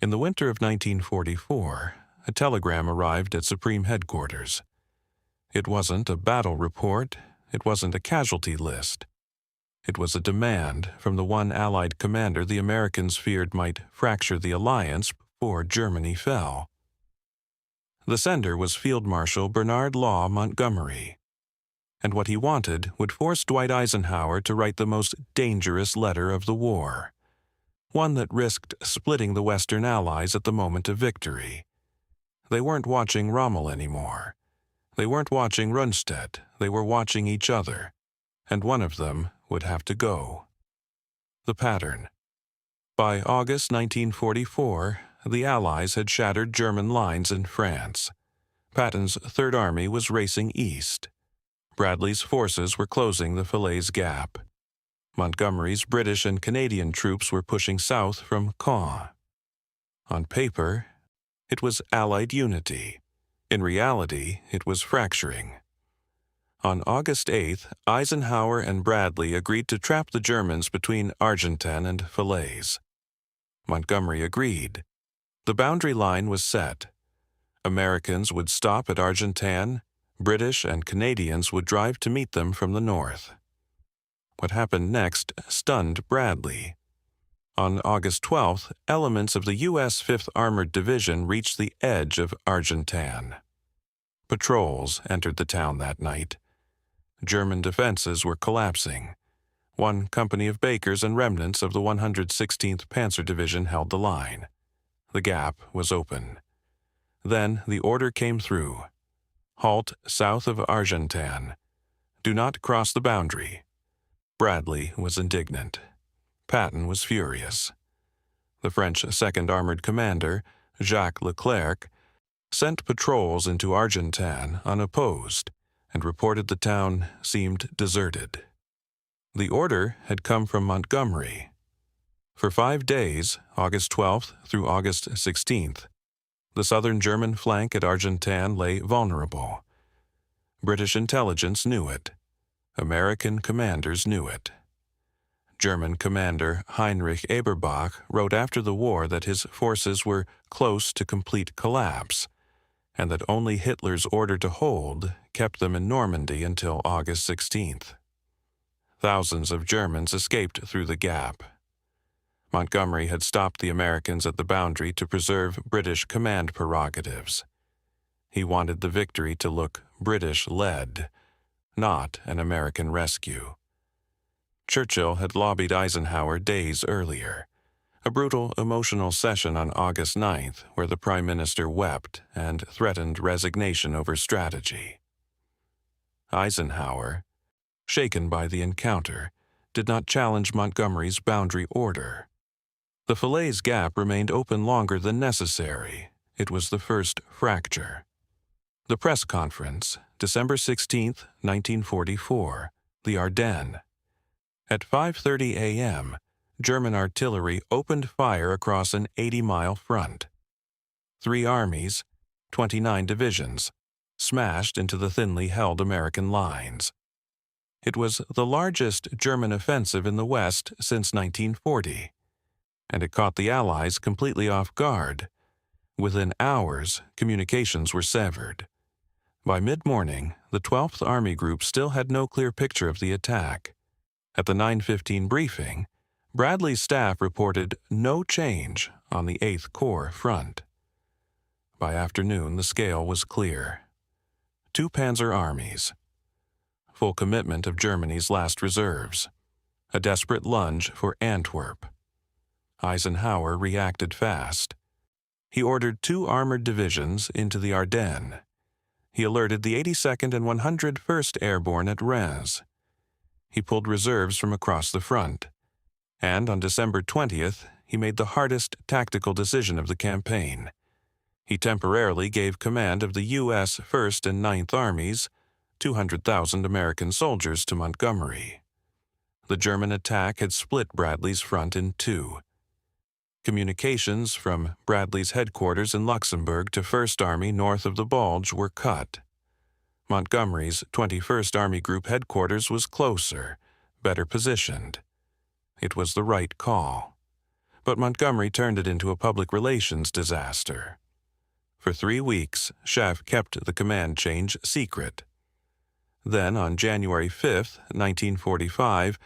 In the winter of 1944, a telegram arrived at Supreme Headquarters. It wasn't a battle report, it wasn't a casualty list. It was a demand from the one Allied commander the Americans feared might fracture the alliance before Germany fell. The sender was Field Marshal Bernard Law Montgomery, and what he wanted would force Dwight Eisenhower to write the most dangerous letter of the war, one that risked splitting the Western Allies at the moment of victory. They weren't watching Rommel anymore. They weren't watching Rundstedt. They were watching each other, and one of them would have to go. The pattern. By August 1944, the Allies had shattered German lines in France. Patton's Third Army was racing east. Bradley's forces were closing the Falaise Gap. Montgomery's British and Canadian troops were pushing south from Caen. On paper, it was Allied unity. In reality, it was fracturing. On August 8th, Eisenhower and Bradley agreed to trap the Germans between Ardennes and Falaise. Montgomery agreed. The boundary line was set. Americans would stop at Ardennes, British and Canadians would drive to meet them from the north. What happened next stunned Bradley. On August 12th, elements of the U.S. 5th Armored Division reached the edge of Ardennes. Patrols entered the town that night. German defenses were collapsing. One company of Bakers and remnants of the 116th Panzer Division held the line. The gap was open. Then the order came through. Halt south of Ardennes. Do not cross the boundary. Bradley was indignant. Patton was furious. The French 2nd Armored Commander, Jacques Leclerc, sent patrols into Ardennes unopposed and reported the town seemed deserted. The order had come from Montgomery. For 5 days, August 12th through August 16th, the southern German flank at Ardennes lay vulnerable. British intelligence knew it. American commanders knew it. German commander Heinrich Eberbach wrote after the war that his forces were close to complete collapse, and that only Hitler's order to hold kept them in Normandy until August 16th. Thousands of Germans escaped through the gap. Montgomery had stopped the Americans at the boundary to preserve British command prerogatives. He wanted the victory to look British-led, not an American rescue. Churchill had lobbied Eisenhower days earlier, a brutal emotional session on August 9th where the Prime Minister wept and threatened resignation over strategy. Eisenhower, shaken by the encounter, did not challenge Montgomery's boundary order. The Falaise Gap remained open longer than necessary. It was the first fracture. The press conference, December 16, 1944, the Ardennes. At 5:30 a.m., German artillery opened fire across an 80-mile front. 3 armies, 29 divisions, smashed into the thinly held American lines. It was the largest German offensive in the West since 1940, and it caught the Allies completely off guard. Within hours, communications were severed. By mid-morning, the 12th Army Group still had no clear picture of the attack. At the 9:15 briefing, Bradley's staff reported no change on the 8th Corps front. By afternoon, the scale was clear. 2 panzer armies. Full commitment of Germany's last reserves. A desperate lunge for Antwerp. Eisenhower reacted fast. He ordered 2 armored divisions into the Ardennes. He alerted the 82nd and 101st Airborne at Reims. He pulled reserves from across the front. And on December 20th, he made the hardest tactical decision of the campaign. He temporarily gave command of the U.S. 1st and 9th Armies, 200,000 American soldiers, to Montgomery. The German attack had split Bradley's front in 2. Communications from Bradley's headquarters in Luxembourg to 1st Army north of the Bulge were cut. Montgomery's 21st Army Group headquarters was closer, better positioned. It was the right call. but Montgomery turned it into a public relations disaster. For 3 weeks, SHAEF kept the command change secret. Then, on January 5, 1945,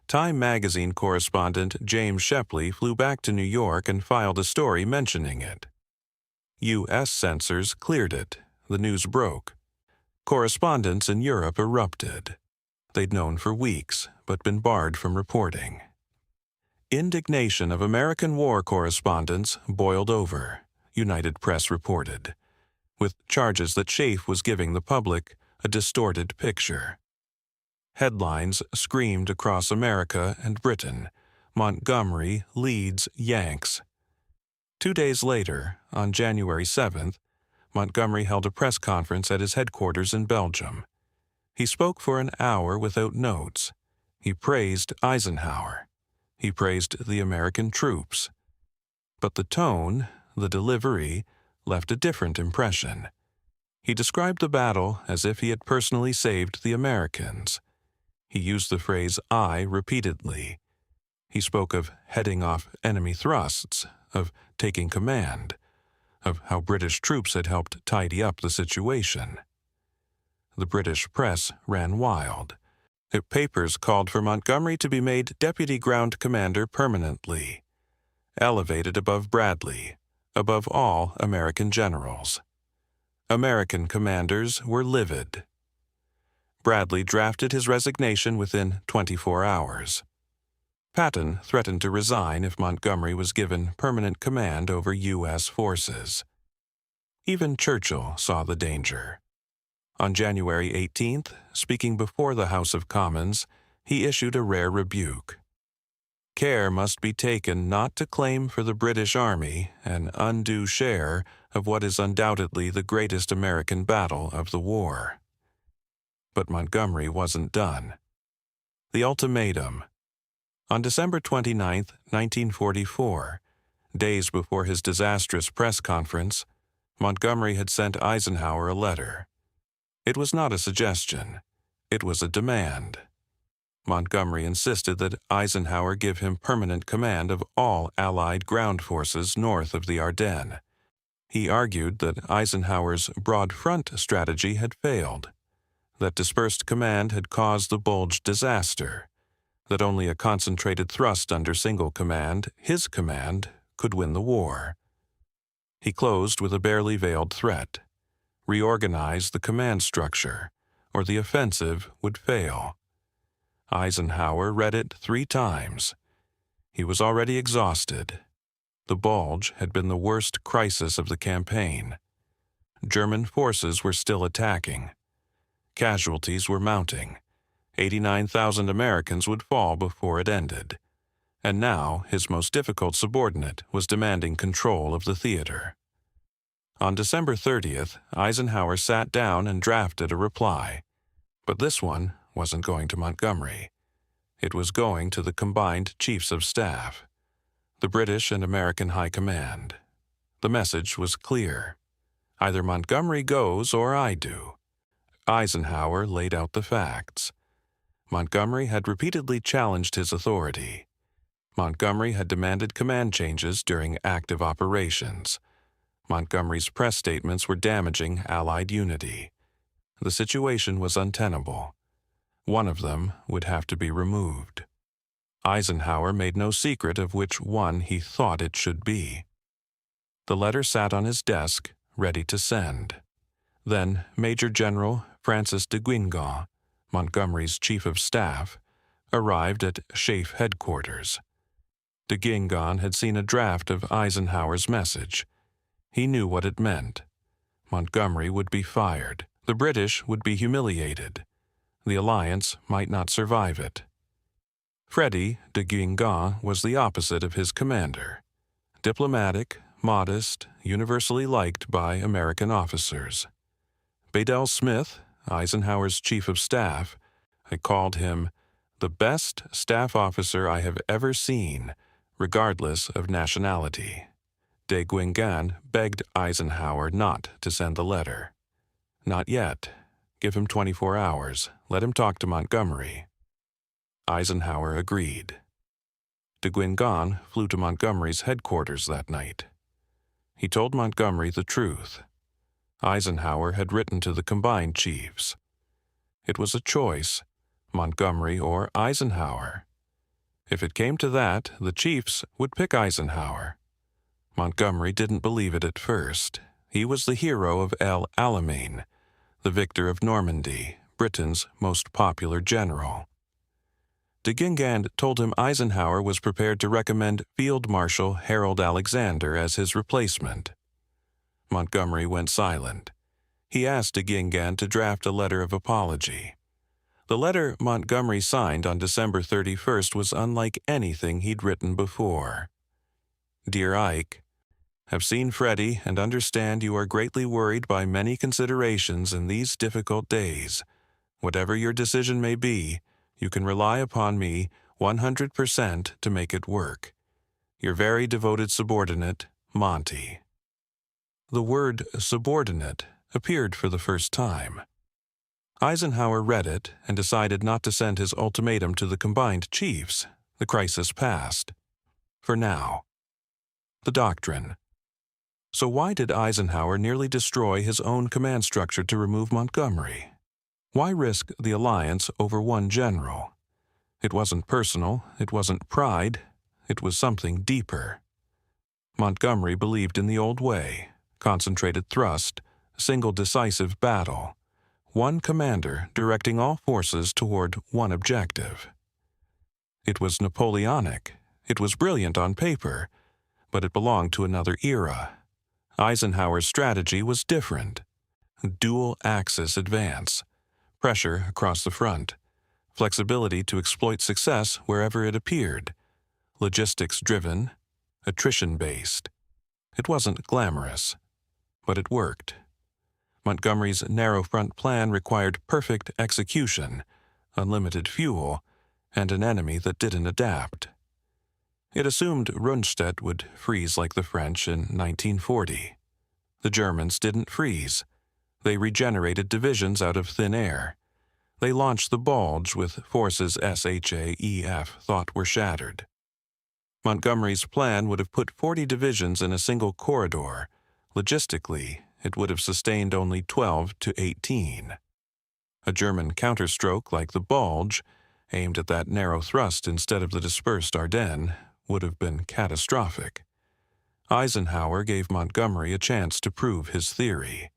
Time magazine correspondent James Shepley flew back to New York and filed a story mentioning it. U.S. censors cleared it. The news broke. Correspondents in Europe erupted. They'd known for weeks, but been barred from reporting. Indignation of American war correspondents boiled over, United Press reported, with charges that SHAEF was giving the public a distorted picture. Headlines screamed across America and Britain, Montgomery leads Yanks. 2 days later, on January 7th, Montgomery held a press conference at his headquarters in Belgium. He spoke for an hour without notes. He praised Eisenhower. He praised the American troops. But the tone, the delivery, left a different impression. He described the battle as if he had personally saved the Americans. He used the phrase "I" repeatedly. He spoke of heading off enemy thrusts, of taking command, of how British troops had helped tidy up the situation. The British press ran wild. The papers called for Montgomery to be made Deputy Ground Commander permanently, elevated above Bradley, above all American generals. American commanders were livid. Bradley drafted his resignation within 24 hours. Patton threatened to resign if Montgomery was given permanent command over U.S. forces. Even Churchill saw the danger. On January 18th, speaking before the House of Commons, he issued a rare rebuke. Care must be taken not to claim for the British Army an undue share of what is undoubtedly the greatest American battle of the war. But Montgomery wasn't done. The Ultimatum. On December 29, 1944, days before his disastrous press conference, Montgomery had sent Eisenhower a letter. It was not a suggestion. It was a demand. Montgomery insisted that Eisenhower give him permanent command of all Allied ground forces north of the Ardennes. He argued that Eisenhower's broad front strategy had failed, that dispersed command had caused the Bulge disaster, that only a concentrated thrust under single command, his command, could win the war. He closed with a barely veiled threat: reorganize the command structure, or the offensive would fail. Eisenhower read it 3 times. He was already exhausted. The Bulge had been the worst crisis of the campaign. German forces were still attacking. Casualties were mounting. 89,000 Americans would fall before it ended. And now his most difficult subordinate was demanding control of the theater. On December 30th, Eisenhower sat down and drafted a reply. But this one wasn't going to Montgomery. It was going to the combined chiefs of staff, the British and American High Command. The message was clear. Either Montgomery goes or I do. Eisenhower laid out the facts. Montgomery had repeatedly challenged his authority. Montgomery had demanded command changes during active operations. Montgomery's press statements were damaging Allied unity. The situation was untenable. One of them would have to be removed. Eisenhower made no secret of which one he thought it should be. The letter sat on his desk, ready to send. Then Major General Francis de Guingamp, Montgomery's chief of staff, arrived at SHAEF headquarters. De Guingamp had seen a draft of Eisenhower's message. He knew what it meant. Montgomery would be fired. The British would be humiliated. The alliance might not survive it. Freddie de Guingamp was the opposite of his commander. Diplomatic, modest, universally liked by American officers. Bedell Smith, Eisenhower's chief of staff, had called him the best staff officer I have ever seen, regardless of nationality. De Guingamp begged Eisenhower not to send the letter. Not yet. Give him 24 hours. Let him talk to Montgomery. Eisenhower agreed. De Guingamp flew to Montgomery's headquarters that night. He told Montgomery the truth. Eisenhower had written to the combined chiefs. It was a choice, Montgomery or Eisenhower. If it came to that, the chiefs would pick Eisenhower. Montgomery didn't believe it at first. He was the hero of El Alamein, the victor of Normandy, Britain's most popular general. De Guingamp told him Eisenhower was prepared to recommend Field Marshal Harold Alexander as his replacement. Montgomery went silent. He asked de Guingamp to draft a letter of apology. The letter Montgomery signed on December 31st was unlike anything he'd written before. Dear Ike, have seen Freddie and understand you are greatly worried by many considerations in these difficult days. Whatever your decision may be, you can rely upon me 100% to make it work. Your very devoted subordinate, Monty. The word subordinate appeared for the first time. Eisenhower read it and decided not to send his ultimatum to the combined chiefs. The crisis passed. For now. The doctrine. So why did Eisenhower nearly destroy his own command structure to remove Montgomery? Why risk the alliance over one general? It wasn't personal, it wasn't pride, it was something deeper. Montgomery believed in the old way, concentrated thrust, single decisive battle, one commander directing all forces toward one objective. It was Napoleonic, it was brilliant on paper, but it belonged to another era. Eisenhower's strategy was different. Dual-axis advance, pressure across the front, flexibility to exploit success wherever it appeared, logistics-driven, attrition-based. It wasn't glamorous, but it worked. Montgomery's narrow front plan required perfect execution, unlimited fuel, and an enemy that didn't adapt. It assumed Rundstedt would freeze like the French in 1940. The Germans didn't freeze. They regenerated divisions out of thin air. They launched the Bulge with forces SHAEF thought were shattered. Montgomery's plan would have put 40 divisions in a single corridor. Logistically, it would have sustained only 12 to 18. A German counterstroke like the Bulge, aimed at that narrow thrust instead of the dispersed Ardennes, would have been catastrophic. Eisenhower gave Montgomery a chance to prove his theory.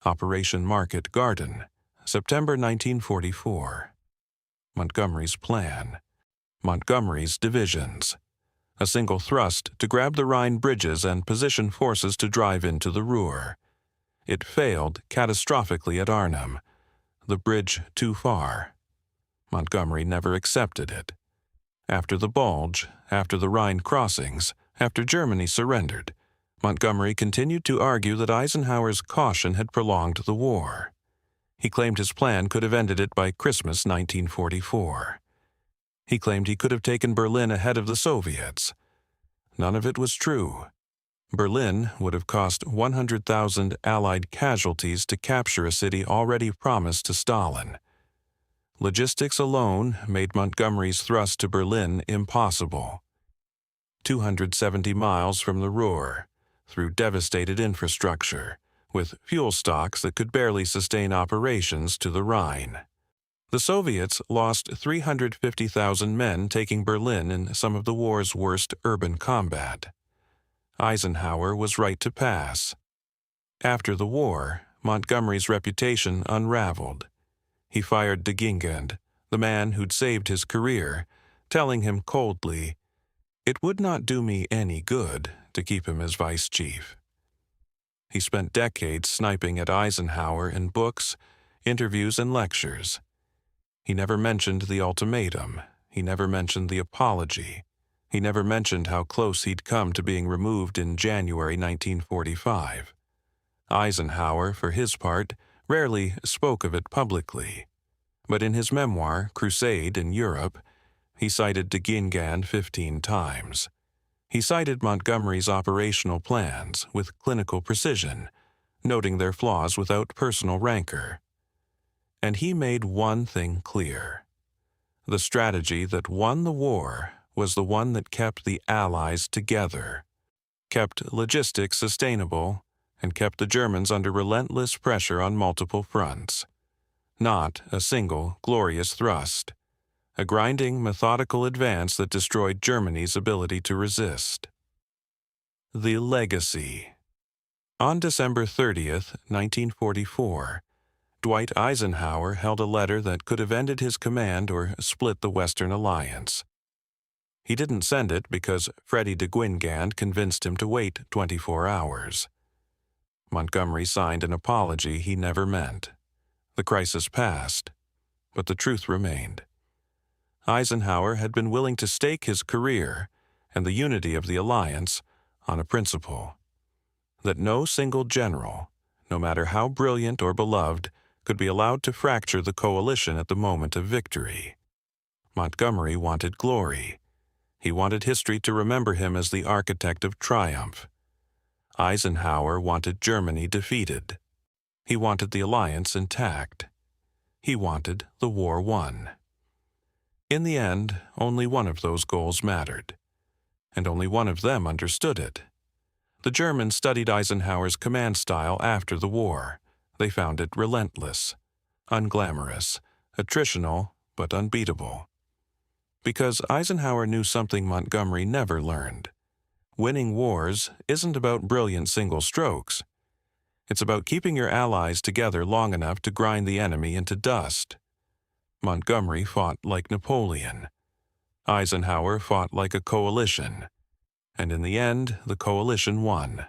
Operation Market Garden, September 1944. Montgomery's plan. Montgomery's divisions. A single thrust to grab the Rhine bridges and position forces to drive into the Ruhr. It failed catastrophically at Arnhem. The bridge too far. Montgomery never accepted it. After the Bulge, after the Rhine crossings, after Germany surrendered, Montgomery continued to argue that Eisenhower's caution had prolonged the war. He claimed his plan could have ended it by Christmas 1944. He claimed he could have taken Berlin ahead of the Soviets. None of it was true. Berlin would have cost 100,000 Allied casualties to capture a city already promised to Stalin. Logistics alone made Montgomery's thrust to Berlin impossible. 270 miles from the Ruhr, through devastated infrastructure, with fuel stocks that could barely sustain operations to the Rhine. The Soviets lost 350,000 men taking Berlin in some of the war's worst urban combat. Eisenhower was right to pass. After the war, Montgomery's reputation unraveled. He fired de Guingamp, the man who'd saved his career, telling him coldly, "It would not do me any good to keep him as vice chief." He spent decades sniping at Eisenhower in books, interviews, and lectures. He never mentioned the ultimatum. He never mentioned the apology. He never mentioned how close he'd come to being removed in January 1945. Eisenhower, for his part, rarely spoke of it publicly. But in his memoir, Crusade in Europe, he cited de Guingamp 15 times. He cited Montgomery's operational plans with clinical precision, noting their flaws without personal rancor. And he made one thing clear. The strategy that won the war was the one that kept the Allies together, kept logistics sustainable, and kept the Germans under relentless pressure on multiple fronts. Not a single glorious thrust, a grinding, methodical advance that destroyed Germany's ability to resist. The Legacy. On December 30th, 1944, Dwight Eisenhower held a letter that could have ended his command or split the Western Alliance. He didn't send it because Freddie de Guingand convinced him to wait 24 hours. Montgomery signed an apology he never meant. The crisis passed, but the truth remained. Eisenhower had been willing to stake his career and the unity of the alliance on a principle: that no single general, no matter how brilliant or beloved, could be allowed to fracture the coalition at the moment of victory. Montgomery wanted glory. He wanted history to remember him as the architect of triumph. Eisenhower wanted Germany defeated. He wanted the alliance intact. He wanted the war won. In the end, only one of those goals mattered, and only one of them understood it. The Germans studied Eisenhower's command style after the war. They found it relentless, unglamorous, attritional, but unbeatable. Because Eisenhower knew something Montgomery never learned. Winning wars isn't about brilliant single strokes. It's about keeping your allies together long enough to grind the enemy into dust. Montgomery fought like Napoleon. Eisenhower fought like a coalition. And in the end, the coalition won.